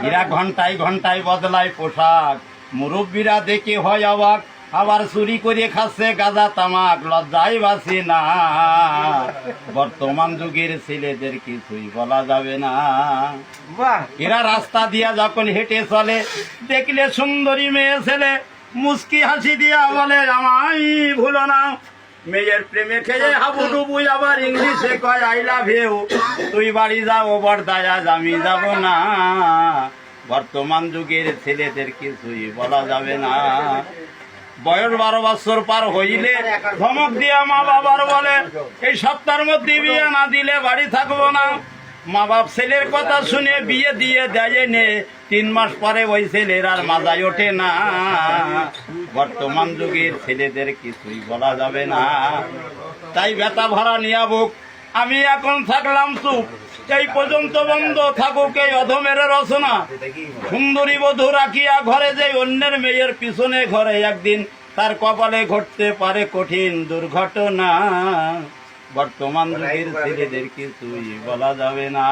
এরা ঘন্টায় ঘন্টায় বদলায় পোশাক, মুরব্বীরা দেখে হয় অবাক, আবার চুরি করে খাচ্ছে গাঁজা তামাক, লজ্জায় বাঁচে না। বর্তমান যুগের ছেলেদের কিছুই বলা যাবে না। এরা রাস্তা দিয়া যখন হেঁটে চলে, দেখলে সুন্দরী মেয়ে ছেলে মুস্কি হাসি দিয়া বলে আমায় ভুলো না। মেয়ের প্রেমে খেয়ে হাবুডুবু, আবার ইংলিশে কয় আই লাভ ইউ। তুই বাড়ি যাও বর্দায়, আজ আমি যাব না। বর্তমান যুগের ছেলেদের কিছুই বলা যাবে না। বয়স 12 বছর পার হইলে ধমক দিয়া মা বাবার বলে এই সপ্তাহের মধ্যে বিয়ে না দিলে বাড়ি থাকবো না। মা বাপ ছেলের কথা শুনে বিয়ে দিয়ে দেয় নে, 3 মাস পরে ওই ছেলের আর মাথায় ওঠে না। বর্তমান যুগের ছেলেদের কিছুই বলা যাবে না। তাই ব্যথা ভরা নিয়া বুক, আমি এখন থাকলাম চুপ, এই পর্যন্ত বন্ধ থাকুক এই অধমের রচনা। সুন্দরী বধূ রাখিয়া ঘরে যে অন্যের মেয়ের পিছনে ঘরে, একদিন তার কপালে ঘটতে পারে কঠিন দুর্ঘটনা। বর্তমান যুগের ছেলেদের কিছুই বলা যাবে না।